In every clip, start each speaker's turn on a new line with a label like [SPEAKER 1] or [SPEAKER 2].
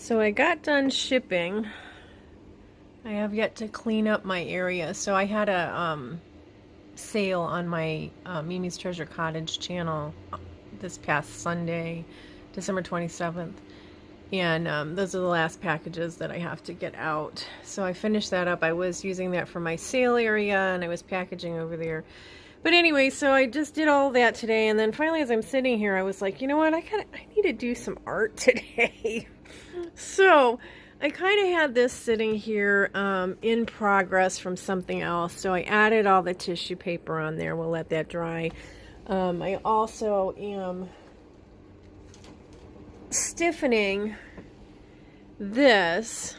[SPEAKER 1] So I got done shipping. I have yet to clean up my area. So I had a sale on my Mimi's Treasure Cottage channel this past Sunday, December 27th. And those are the last packages that I have to get out. So I finished that up. I was using that for my sale area and I was packaging over there. But anyway, so I just did all that today. And then finally, as I'm sitting here, I was like, you know what? I need to do some art today. So I kind of had this sitting here in progress from something else. So I added all the tissue paper on there. We'll let that dry. I also am stiffening this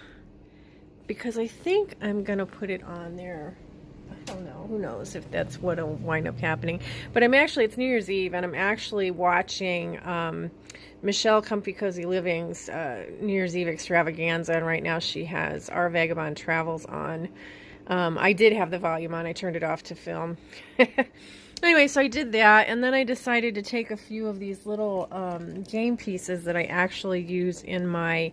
[SPEAKER 1] because I think I'm going to put it on there. I don't know. Who knows if that's what will wind up happening. But it's New Year's Eve, and I'm actually watching Michelle Comfy Cozy Living's New Year's Eve extravaganza, and right now she has Our Vagabond Travels on. I did have the volume on. I turned it off to film. Anyway, so I did that, and then I decided to take a few of these little game pieces that I actually use in my,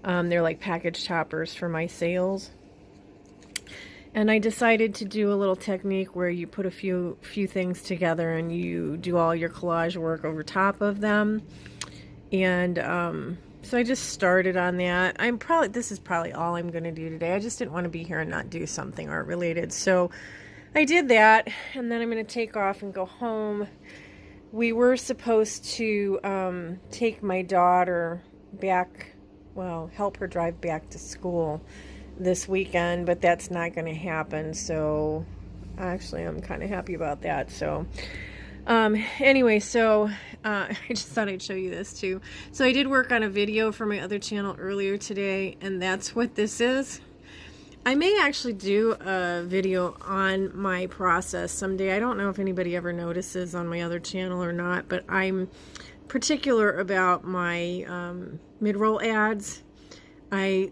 [SPEAKER 1] they're like package toppers for my sales. And I decided to do a little technique where you put a few things together and you do all your collage work over top of them. And so I just started on that. This is probably all I'm going to do today. I just didn't want to be here and not do something art related. So I did that, and then I'm going to take off and go home. We were supposed to take my daughter back, well, help her drive back to school this weekend, but that's not going to happen. So actually, I'm kind of happy about that. So anyway, so I just thought I'd show you this too. So I did work on a video for my other channel earlier today, and that's what this is. I may actually do a video on my process someday. I don't know if anybody ever notices on my other channel or not, but I'm particular about my mid-roll ads. I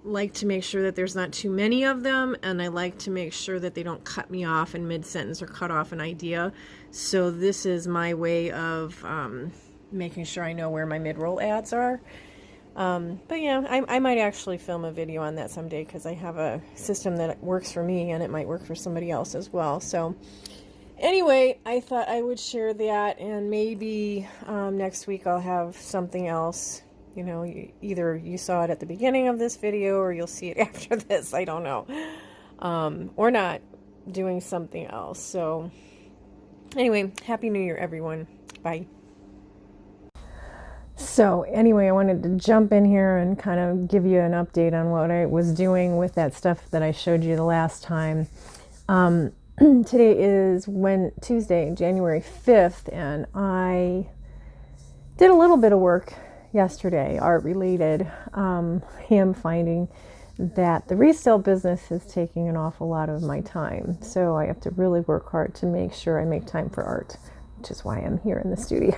[SPEAKER 1] like to make sure that there's not too many of them, and I like to make sure that they don't cut me off in mid-sentence or cut off an idea. So this is my way of making sure I know where my mid-roll ads are. But yeah, I might actually film a video on that someday because I have a system that works for me and it might work for somebody else as well. So anyway, I thought I would share that, and maybe next week I'll have something else. You know, either you saw it at the beginning of this video or you'll see it after this. I don't know. Or not, doing something else. So anyway, Happy New Year, everyone. Bye. So anyway, I wanted to jump in here and kind of give you an update on what I was doing with that stuff that I showed you the last time. Today is Tuesday, January 5th, and I did a little bit of work yesterday, art related. I am finding that the resale business is taking an awful lot of my time, so I have to really work hard to make sure I make time for art, which is why I'm here in the studio.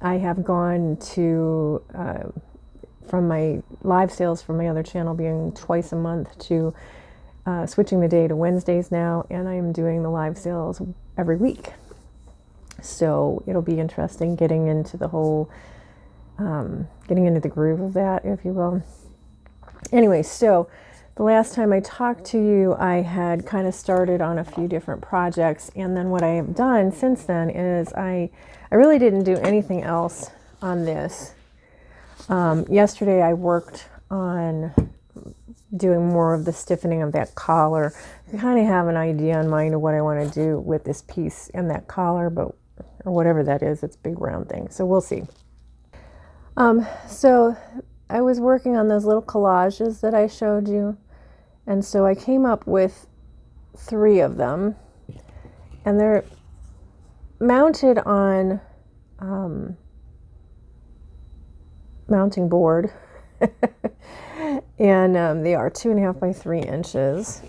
[SPEAKER 1] I have gone to, from my live sales from my other channel being twice a month to switching the day to Wednesdays now, and I am doing the live sales every week. So it'll be interesting getting into the whole, getting into the groove of that, if you will. Anyway, so the last time I talked to you, I had kind of started on a few different projects, and then what I have done since then is I really didn't do anything else on this. Yesterday I worked on doing more of the stiffening of that collar. I kind of have an idea in mind of what I want to do with this piece and that collar, but or whatever that is, it's a big round thing, so we'll see. So I was working on those little collages that I showed you, and so I came up with 3 of them, and they're mounted on mounting board, and they are 2.5 by 3 inches.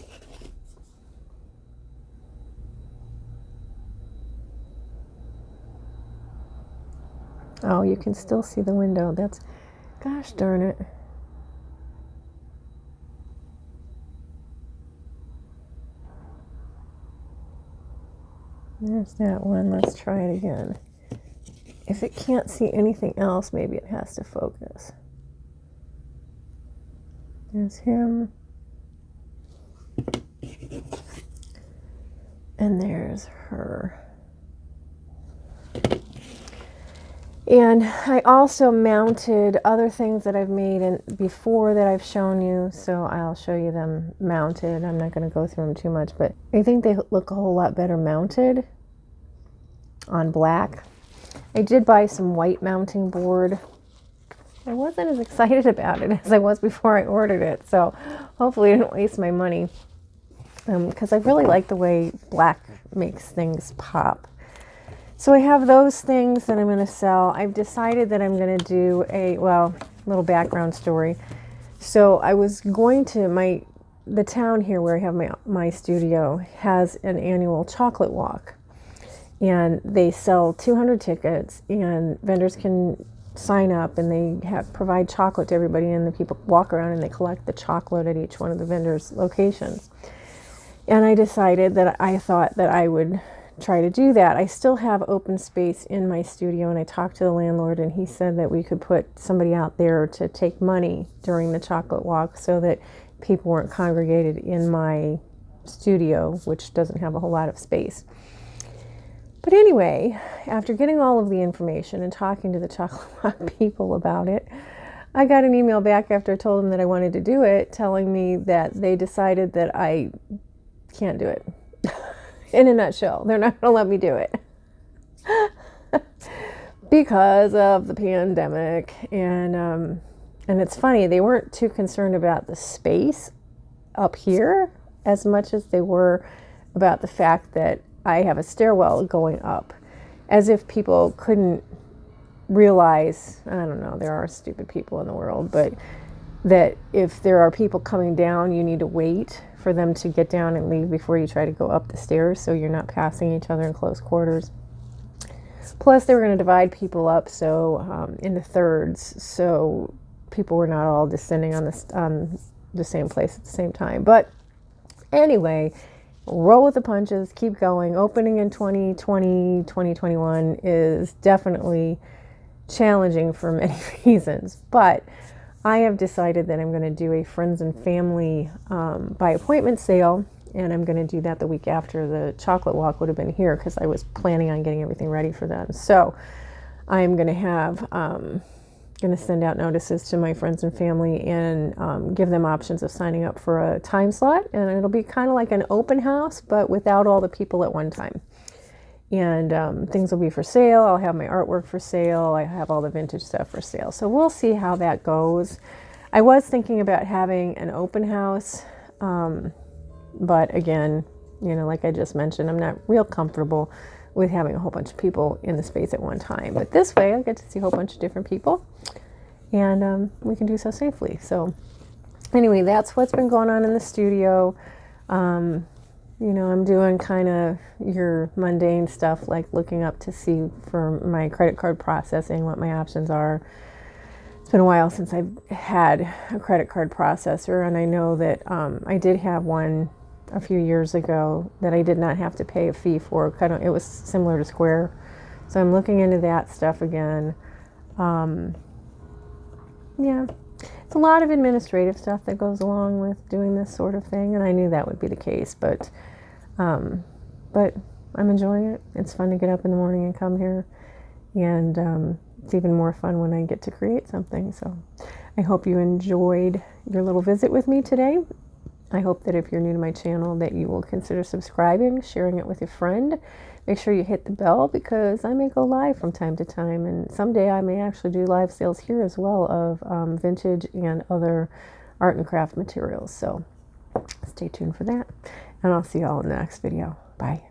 [SPEAKER 1] Oh, you can still see the window. That's, gosh darn it. There's that one. Let's try it again. if it can't see anything else, maybe it has to focus. There's him. And there's her. And I also mounted other things that I've made before that I've shown you, so I'll show you them mounted. I'm not going to go through them too much, but I think they look a whole lot better mounted on black. I did buy some white mounting board. I wasn't as excited about it as I was before I ordered it, so hopefully I didn't waste my money, because I really like the way black makes things pop. So I have those things that I'm going to sell. I've decided that I'm going to do a, well, little background story. So I was going to, the town here where I have my studio has an annual chocolate walk. And they sell 200 tickets, and vendors can sign up, and they provide chocolate to everybody, and the people walk around and they collect the chocolate at each one of the vendors' locations. And I decided that I thought that I would try to do that. I still have open space in my studio, and I talked to the landlord, and he said that we could put somebody out there to take money during the chocolate walk so that people weren't congregated in my studio, which doesn't have a whole lot of space. But anyway, after getting all of the information and talking to the chocolate walk people about it, I got an email back after I told them that I wanted to do it, telling me that they decided that I can't do it. In a nutshell, they're not going to let me do it because of the pandemic. And it's funny, they weren't too concerned about the space up here as much as they were about the fact that I have a stairwell going up, as if people couldn't realize, I don't know, there are stupid people in the world, but that if there are people coming down, you need to wait for them to get down and leave before you try to go up the stairs, so you're not passing each other in close quarters. Plus, they were going to divide people up into thirds, so people were not all descending on the same place at the same time. But anyway, roll with the punches, keep going. Opening in 2020, 2021 is definitely challenging for many reasons, but I have decided that I'm going to do a friends and family by appointment sale, and I'm going to do that the week after the chocolate walk would have been here, because I was planning on getting everything ready for that. So I'm going to send out notices to my friends and family and give them options of signing up for a time slot, and it'll be kind of like an open house, but without all the people at one time. And things will be for sale. I'll have my artwork for sale. I have all the vintage stuff for sale. So we'll see how that goes. I was thinking about having an open house, but again, like I just mentioned, I'm not real comfortable with having a whole bunch of people in the space at one time. But this way, I get to see a whole bunch of different people, and we can do so safely. So anyway, that's what's been going on in the studio. I'm doing kind of your mundane stuff, like looking up to see for my credit card processing what my options are. It's been a while since I've had a credit card processor, and I know that I did have one a few years ago that I did not have to pay a fee for. It was similar to Square. So I'm looking into that stuff again. Yeah. It's a lot of administrative stuff that goes along with doing this sort of thing, and I knew that would be the case, but I'm enjoying it. It's fun to get up in the morning and come here, and it's even more fun when I get to create something. So I hope you enjoyed your little visit with me today. I hope that if you're new to my channel that you will consider subscribing, sharing it with a friend. Make sure you hit the bell, because I may go live from time to time, and someday I may actually do live sales here as well of vintage and other art and craft materials. So stay tuned for that, and I'll see you all in the next video. Bye.